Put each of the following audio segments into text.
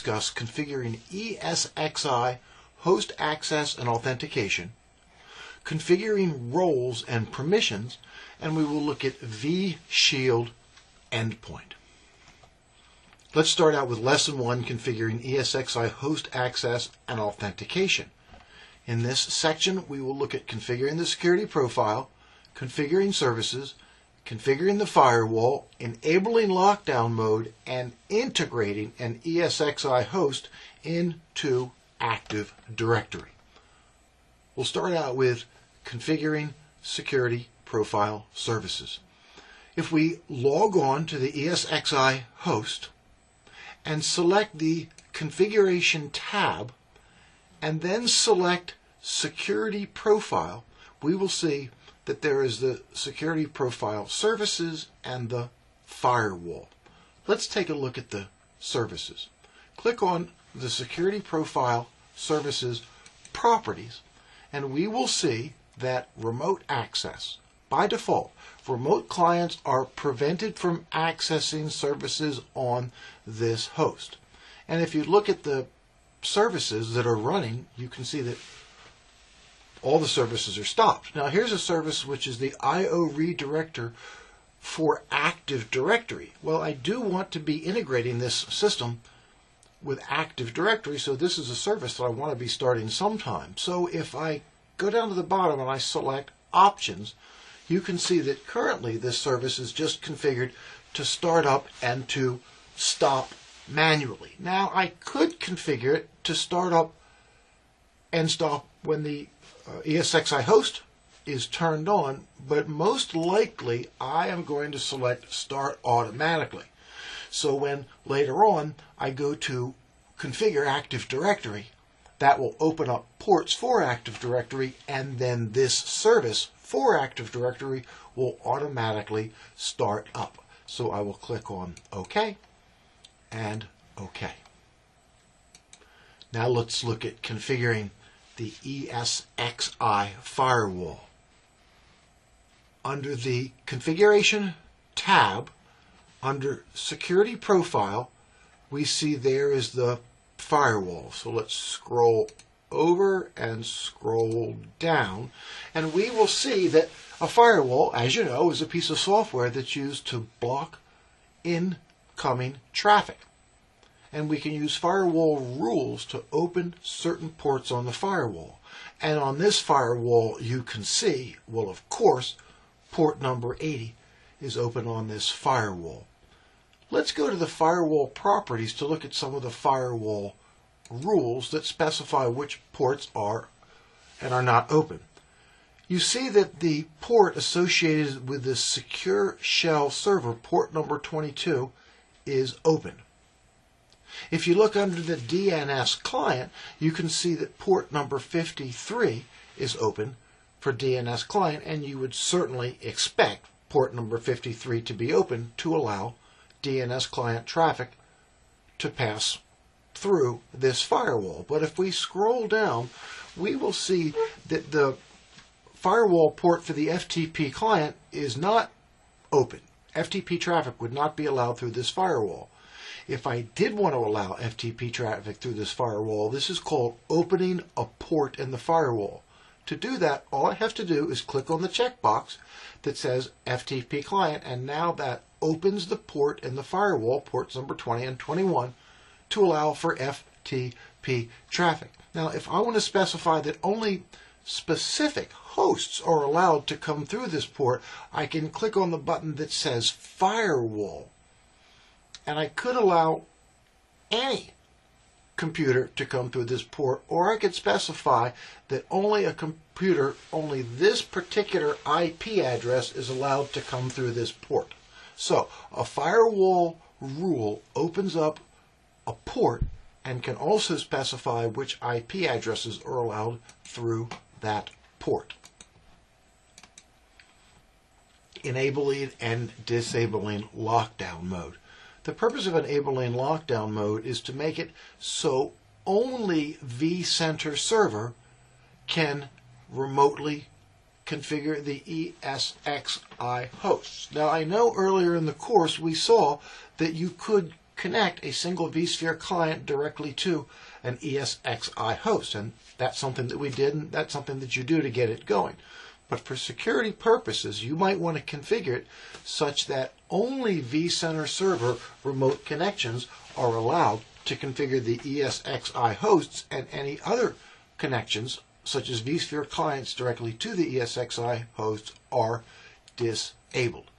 discuss configuring ESXi host access and authentication, configuring roles and permissions, and we will look at vShield endpoint. Let's start out with Lesson 1, configuring ESXi host access and authentication. In this section, we will look at configuring the security profile, configuring services, configuring the firewall, enabling lockdown mode, and integrating an ESXi host into Active Directory. We'll start out with configuring security profile services. If we log on to the ESXi host and select the Configuration tab and then select Security Profile, we will see that there is the Security Profile Services and the Firewall. Let's take a look at the services. Click on the Security Profile Services Properties, and we will see that remote access. By default, remote clients are prevented from accessing services on this host. And if you look at the services that are running, you can see that all the services are stopped. Now here's a service which is the IO redirector for Active Directory. Well, I do want to be integrating this system with Active Directory, so this is a service that I want to be starting sometime. So if I go down to the bottom and I select Options, you can see that currently this service is just configured to start up and to stop manually. Now I could configure it to start up and stop when the ESXi host is turned on, but most likely I am going to select Start Automatically. So when later on I go to configure Active Directory, that will open up ports for Active Directory, and then this service for Active Directory will automatically start up. So I will click on OK and OK. Now let's look at configuring the ESXi firewall. Under the Configuration tab, under Security Profile, we see there is the firewall. So let's scroll over and scroll down, and we will see that a firewall, as you know, is a piece of software that's used to block incoming traffic. And we can use firewall rules to open certain ports on the firewall. And on this firewall, you can see, well, of course, port number 80 is open on this firewall. Let's go to the firewall properties to look at some of the firewall rules that specify which ports are and are not open. You see that the port associated with the secure shell server, port number 22, is open. If you look under the DNS client, you can see that port number 53 is open for DNS client, and you would certainly expect port number 53 to be open to allow DNS client traffic to pass through this firewall. But if we scroll down, we will see that the firewall port for the FTP client is not open. FTP traffic would not be allowed through this firewall. If I did want to allow FTP traffic through this firewall, this is called opening a port in the firewall. To do that, all I have to do is click on the checkbox that says FTP client, and now that opens the port in the firewall, ports number 20 and 21, to allow for FTP traffic. Now, if I want to specify that only specific hosts are allowed to come through this port, I can click on the button that says Firewall. And I could allow any computer to come through this port, or I could specify that only a computer, only this particular IP address is allowed to come through this port. So a firewall rule opens up a port and can also specify which IP addresses are allowed through that port. Enabling and disabling lockdown mode. The purpose of enabling lockdown mode is to make it so only vCenter server can remotely configure the ESXi hosts. Now, I know earlier in the course we saw that you could connect a single vSphere client directly to an ESXi host. And that's something that we did, and that's something that you do to get it going. But for security purposes, you might want to configure it such that only vCenter server remote connections are allowed to configure the ESXi hosts, and any other connections, such as vSphere clients directly to the ESXi hosts, are disabled.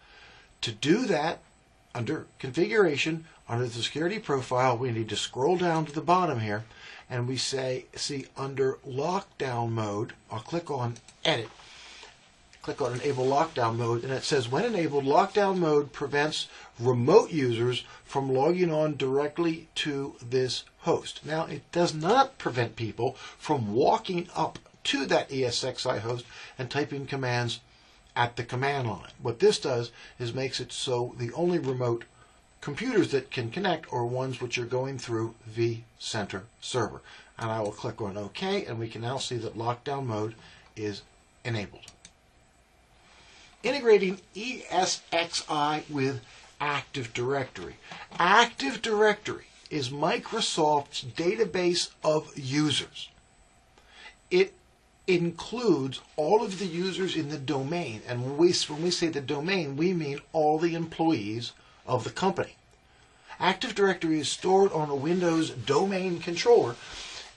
To do that, under Configuration, under the Security Profile, we need to scroll down to the bottom here, and we see under Lockdown Mode, I'll click on Edit, click on Enable Lockdown Mode, and it says, when enabled, Lockdown Mode prevents remote users from logging on directly to this host. Now, it does not prevent people from walking up to that ESXi host and typing commands at the command line. What this does is makes it so the only remote computers that can connect are ones which are going through vCenter server. And I will click on OK, and we can now see that Lockdown Mode is enabled. Integrating ESXi with Active Directory. Active Directory is Microsoft's database of users. It includes all of the users in the domain, and when we say the domain, we mean all the employees of the company. Active Directory is stored on a Windows domain controller,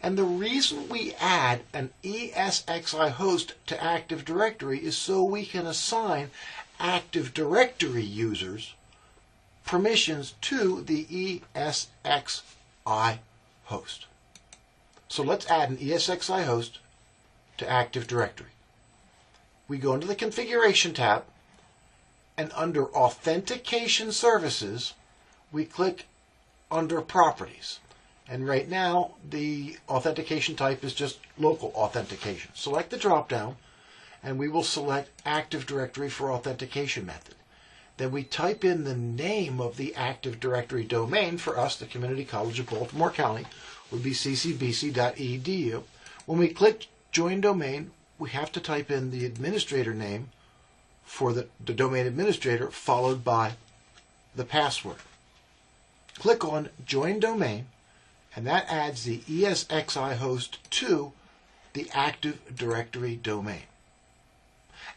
and the reason we add an ESXi host to Active Directory is so we can assign Active Directory users permissions to the ESXi host. So let's add an ESXi host to Active Directory. We go into the Configuration tab, and under Authentication Services, we click under Properties. And right now, the authentication type is just local authentication. Select the drop-down, and we will select Active Directory for authentication method. Then we type in the name of the Active Directory domain. For us, the Community College of Baltimore County would be ccbc.edu. When we click Join Domain, we have to type in the administrator name for the domain administrator, followed by the password. Click on Join Domain, and that adds the ESXi host to the Active Directory domain.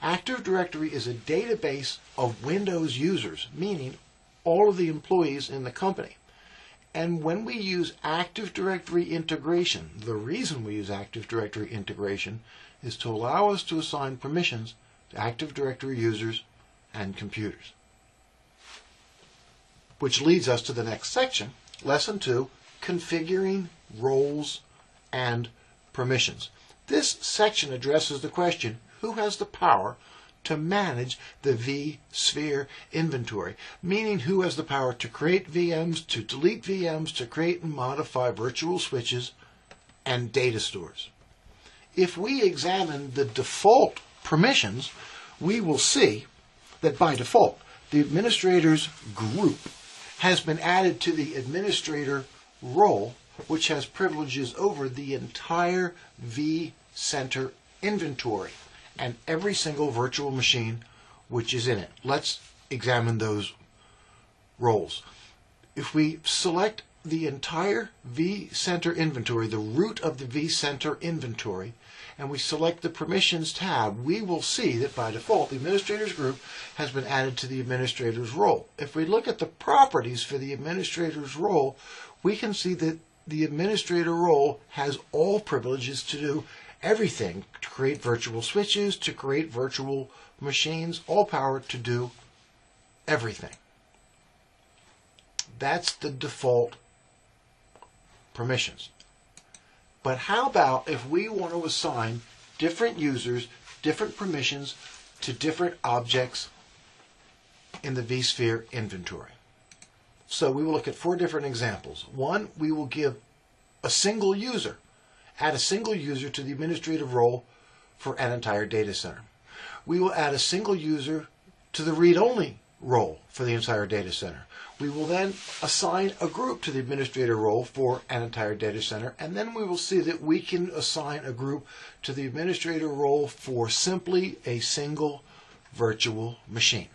Active Directory is a database of Windows users, meaning all of the employees in the company. And when we use Active Directory integration, the reason we use Active Directory integration is to allow us to assign permissions to Active Directory users and computers. Which leads us to the next section, Lesson 2, Configuring Roles and Permissions. This section addresses the question, who has the power to manage the vSphere inventory? Meaning, who has the power to create VMs, to delete VMs, to create and modify virtual switches and data stores. If we examine the default permissions, we will see that by default, the administrator's group has been added to the administrator role, which has privileges over the entire vCenter inventory and every single virtual machine which is in it. Let's examine those roles. If we select the entire vCenter inventory, the root of the vCenter inventory, and we select the Permissions tab, we will see that by default the administrator's group has been added to the administrator's role. If we look at the properties for the administrator's role, we can see that the administrator role has all privileges to do everything, to create virtual switches, to create virtual machines, all power to do everything. That's the default permissions. But how about if we want to assign different users, different permissions to different objects in the vSphere inventory? So we will look at 4 different examples. One, we will give a single user, add a single user to the administrative role for an entire data center. We will add a single user to the read-only role for the entire data center. We will then assign a group to the administrator role for an entire data center, and then we will see that we can assign a group to the administrator role for simply a single virtual machine.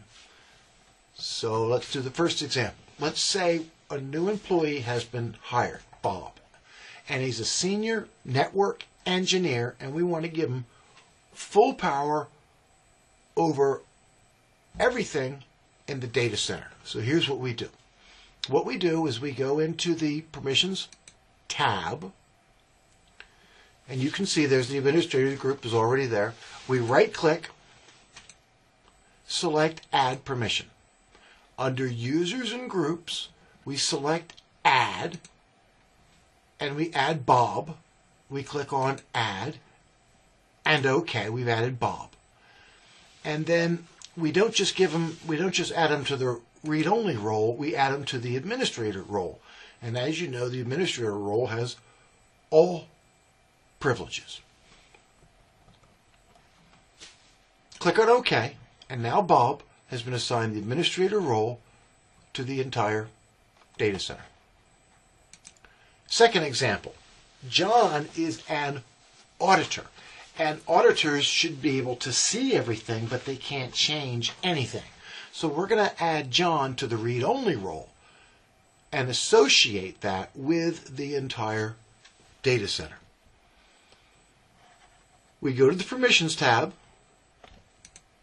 So let's do the first example. Let's say a new employee has been hired, Bob, and he's a senior network engineer, and we want to give him full power over everything in the data center. So here's what we do. What we do is we go into the Permissions tab, and you can see there's the administrator group is already there. We right-click, select Add Permission. Under Users and Groups, we select Add, and we add Bob. We click on Add, and OK, we've added Bob. And then we don't just add him to the read-only role, we add him to the administrator role. And as you know, the administrator role has all privileges. Click on OK, and now Bob has been assigned the administrator role to the entire data center. Second example, John is an auditor, and auditors should be able to see everything, but they can't change anything. So we're going to add John to the read-only role and associate that with the entire data center. We go to the Permissions tab,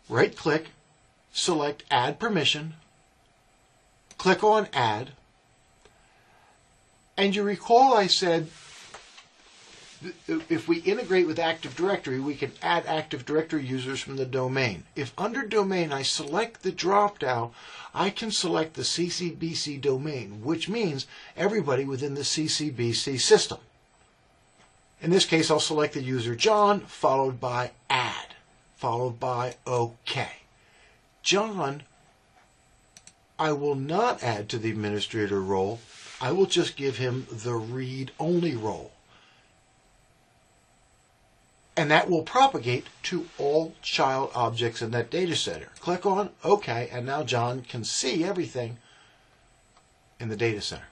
right-click, select Add Permission, click on Add, and you recall I said if we integrate with Active Directory, we can add Active Directory users from the domain. If under Domain I select the drop-down, I can select the CCBC domain, which means everybody within the CCBC system. In this case, I'll select the user John, followed by Add, followed by OK. John, I will not add to the administrator role. I will just give him the read-only role. And that will propagate to all child objects in that data center. Click on OK, and now John can see everything in the data center.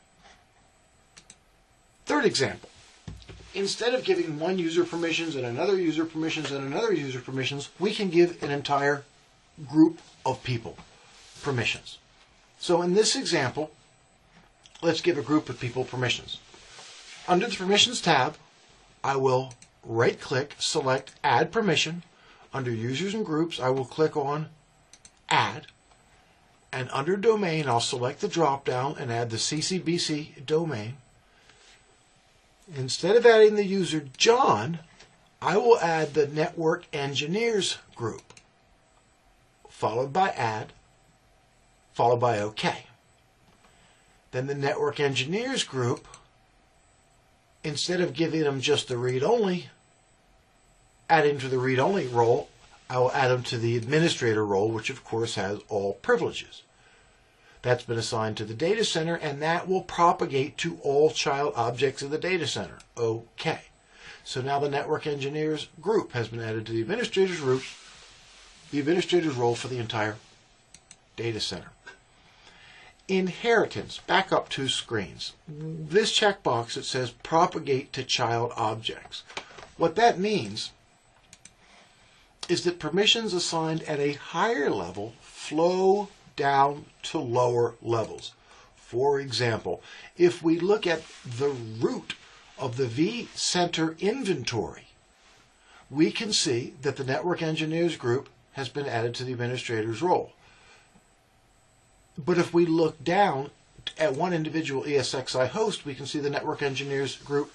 Third example. Instead of giving one user permissions and another user permissions and another user permissions, we can give an entire group of people permissions. So in this example, let's give a group of people permissions. Under the Permissions tab, I will right-click, select Add Permission. Under Users and Groups, I will click on Add. And under Domain, I'll select the drop-down and add the CCBC domain. Instead of adding the user John, I will add the Network Engineers group, followed by Add, followed by OK. Then the Network Engineers group, instead of giving them just the read-only, adding to the read-only role, I will add them to the administrator role, which of course has all privileges. That's been assigned to the data center, and that will propagate to all child objects in the data center. OK. So now the Network Engineers group has been added to the administrator's group, the administrator's role for the entire data center. Inheritance, back up 2 screens. This checkbox that says propagate to child objects. What that means is that permissions assigned at a higher level flow down to lower levels. For example, if we look at the root of the vCenter inventory, we can see that the Network Engineers group has been added to the administrator's role. But if we look down at one individual ESXi host, we can see the Network Engineers group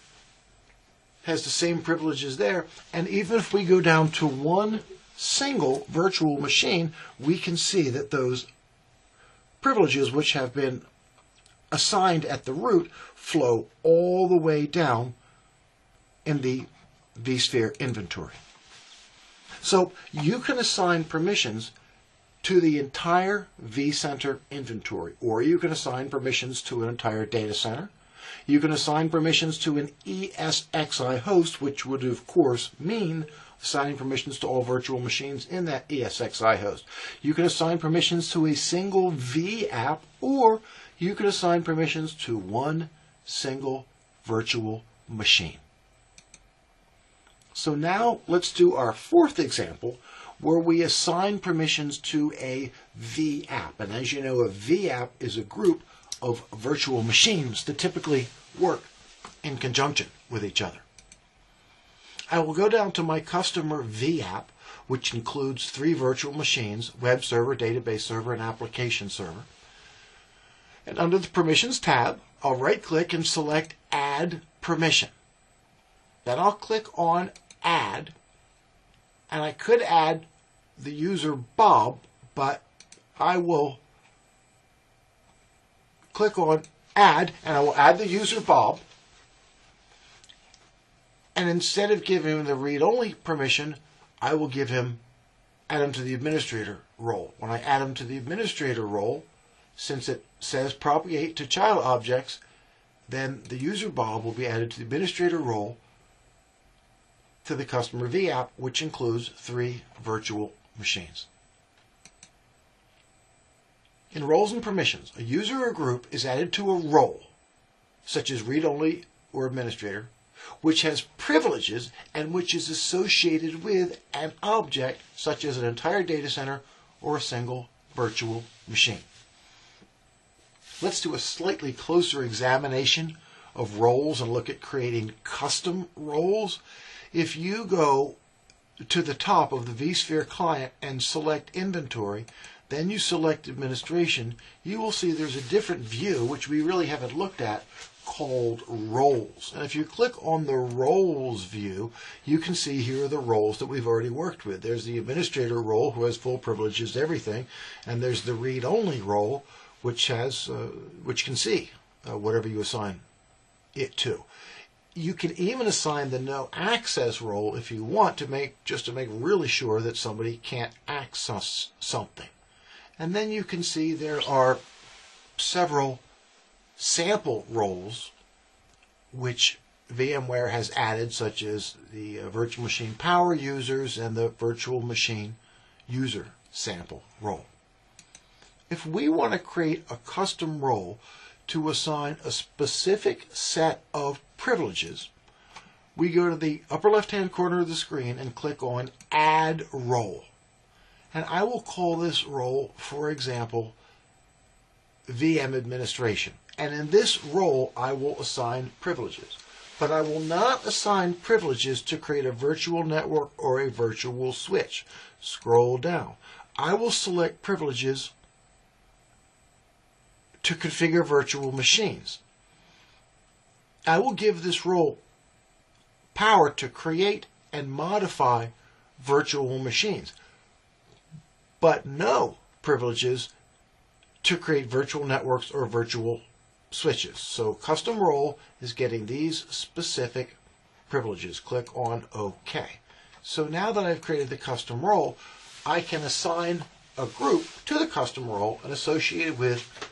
has the same privileges there. And even if we go down to one single virtual machine, we can see that those privileges which have been assigned at the root flow all the way down in the vSphere inventory. So you can assign permissions to the entire vCenter inventory, or you can assign permissions to an entire data center. You can assign permissions to an ESXi host, which would of course mean assigning permissions to all virtual machines in that ESXi host. You can assign permissions to a single vApp, or you can assign permissions to one single virtual machine. So now let's do our fourth example, where we assign permissions to a vApp. And as you know, a vApp is a group of virtual machines that typically work in conjunction with each other. I will go down to my customer vApp, which includes 3 virtual machines: web server, database server, and application server. And under the Permissions tab, I'll right-click and select Add Permission. Then I'll click on Add, and I could add the user Bob, but I will click on Add, and I will add the user Bob. And instead of giving him the read-only permission, I will add him to the administrator role. When I add him to the administrator role, since it says propagate to child objects, then the user Bob will be added to the administrator role to the customer vApp, which includes 3 virtual machines. In roles and permissions, a user or group is added to a role, such as read-only or administrator, which has privileges and which is associated with an object, such as an entire data center or a single virtual machine. Let's do a slightly closer examination of roles and look at creating custom roles. If you go to the top of the vSphere client and select Inventory, then you select Administration, you will see there's a different view, which we really haven't looked at, called Roles. And if you click on the Roles view, you can see here are the roles that we've already worked with. There's the administrator role, who has full privileges to everything, and there's the read-only role, which can see whatever you assign it to. You can even assign the no access role if you want to make really sure that somebody can't access something. And then you can see there are several sample roles which VMware has added, such as the virtual machine power users and the virtual machine user sample role. If we want to create a custom role to assign a specific set of privileges, we go to the upper left-hand corner of the screen and click on Add Role. And I will call this role, for example, VM Administration. And in this role, I will assign privileges. But I will not assign privileges to create a virtual network or a virtual switch. Scroll down. I will select privileges to configure virtual machines. I will give this role power to create and modify virtual machines, but no privileges to create virtual networks or virtual switches. So custom role is getting these specific privileges. Click on OK. So now that I've created the custom role, I can assign a group to the custom role and associate it with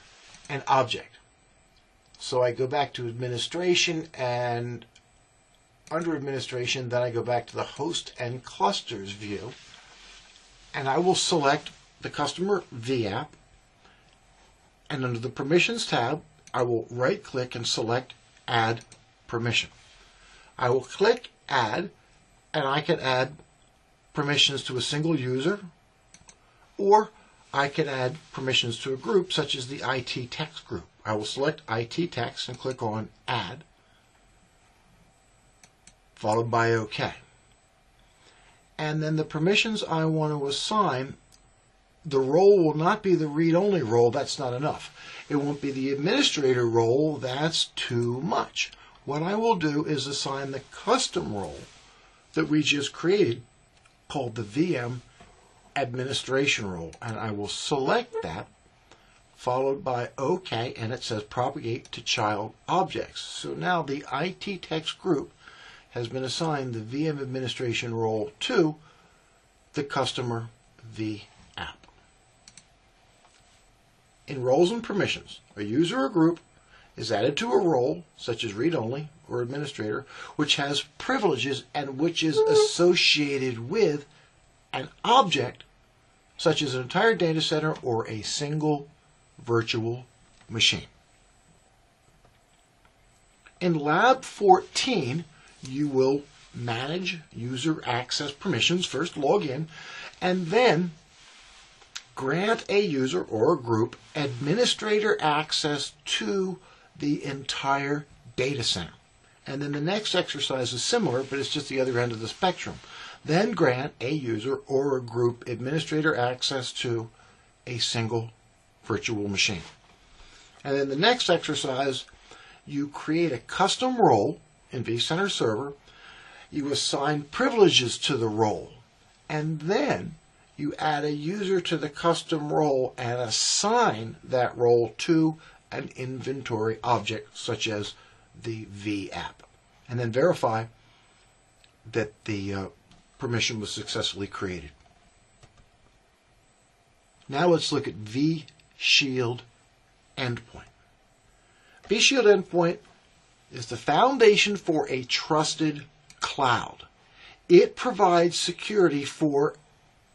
an object. So I go back to administration, and under administration, then I go back to the host and clusters view, and I will select the customer vApp, and under the permissions tab, I will right click and select add permission. I will click add, and I can add permissions to a single user, or I can add permissions to a group, such as the IT text group. I will select IT text and click on Add, followed by OK. And then the permissions I want to assign, the role will not be the read-only role. That's not enough. It won't be the administrator role. That's too much. What I will do is assign the custom role that we just created, called the VM Administration role, and I will select that, followed by OK, and it says propagate to child objects. So now the IT text group has been assigned the VM Administration role to the customer vApp. In roles and permissions, a user or group is added to a role, such as read-only or administrator, which has privileges and which is associated with an object, such as an entire data center or a single virtual machine. In Lab 14, you will manage user access permissions. First, log in, and then grant a user or a group administrator access to the entire data center. And then the next exercise is similar, but it's just the other end of the spectrum. Then grant a user or a group administrator access to a single virtual machine. And then the next exercise, you create a custom role in vCenter Server, you assign privileges to the role, and then you add a user to the custom role and assign that role to an inventory object such as the vApp, and then verify that the permission was successfully created. Now let's look at vShield Endpoint. vShield Endpoint is the foundation for a trusted cloud. It provides security for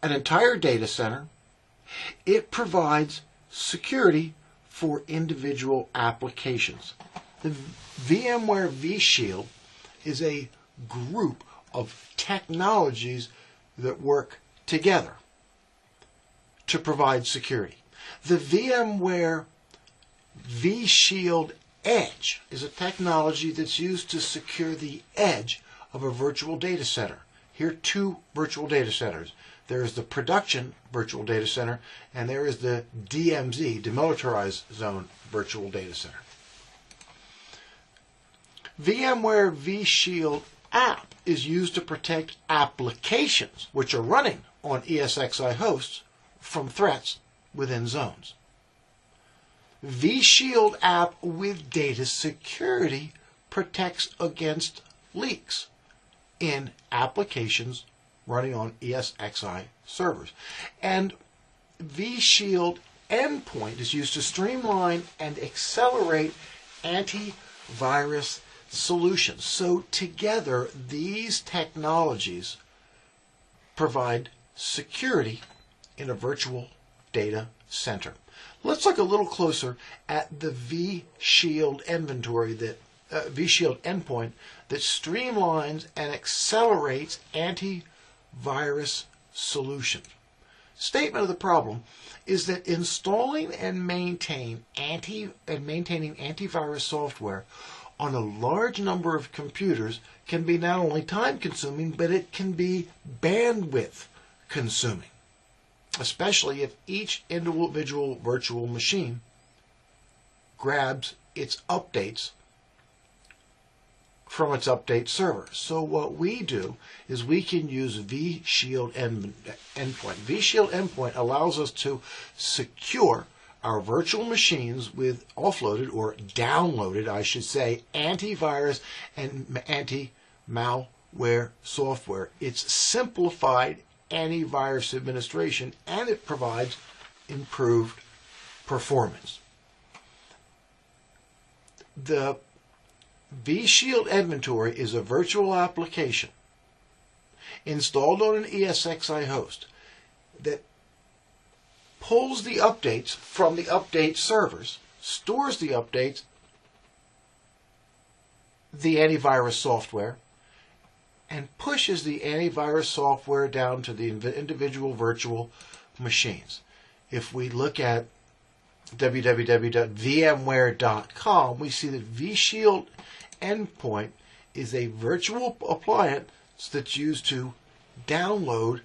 an entire data center. It provides security for individual applications. The VMware vShield is a group of technologies that work together to provide security. The VMware vShield Edge is a technology that's used to secure the edge of a virtual data center. Here are two virtual data centers. There is the production virtual data center, and there is the DMZ, demilitarized zone virtual data center. VMware vShield app is used to protect applications which are running on ESXi hosts from threats within zones. vShield app with data security protects against leaks in applications running on ESXi servers. And vShield Endpoint is used to streamline and accelerate antivirus solutions. So together, these technologies provide security in a virtual data center. Let's look a little closer at the vShield inventory vShield endpoint that streamlines and accelerates antivirus solutions. Statement of the problem is that installing and maintaining antivirus software on a large number of computers can be not only time-consuming, but it can be bandwidth-consuming, especially if each individual virtual machine grabs its updates from its update server. So what we do is we can use vShield Endpoint. vShield Endpoint allows us to secure our virtual machines with offloaded, or downloaded, I should say, antivirus and anti-malware software. It's simplified antivirus administration, and it provides improved performance. The vShield inventory is a virtual application installed on an ESXi host that pulls the updates from the update servers, stores the updates, the antivirus software, and pushes the antivirus software down to the individual virtual machines. If we look at www.vmware.com, we see that vShield Endpoint is a virtual appliance that's used to download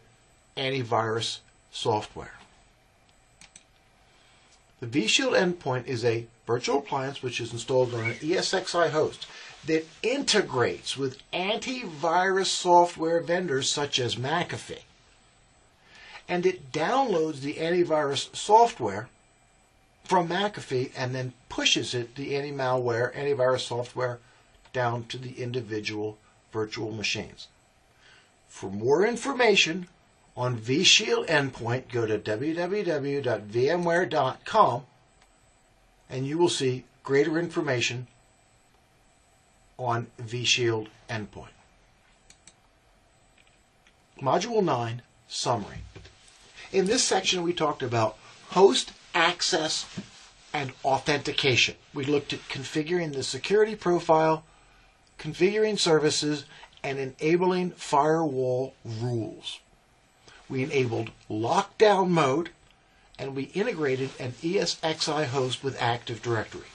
antivirus software. The vShield Endpoint is a virtual appliance which is installed on an ESXi host that integrates with antivirus software vendors such as McAfee. And it downloads the antivirus software from McAfee and then pushes it, the anti-malware, antivirus software, down to the individual virtual machines. For more information on vShield Endpoint, go to www.vmware.com and you will see greater information on vShield Endpoint. Module 9, Summary. In this section we talked about host access and authentication. We looked at configuring the security profile, configuring services, and enabling firewall rules. We enabled lockdown mode and we integrated an ESXi host with Active Directory.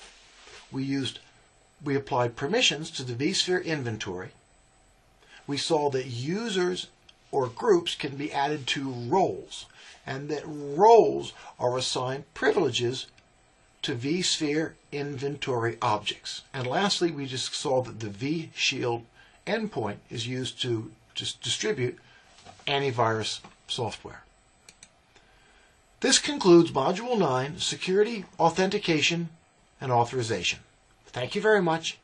We applied permissions to the vSphere inventory. We saw that users or groups can be added to roles, and that roles are assigned privileges to vSphere inventory objects. And lastly, we just saw that the vShield endpoint is used to just distribute antivirus software. This concludes Module 9, Security, Authentication, and Authorization. Thank you very much.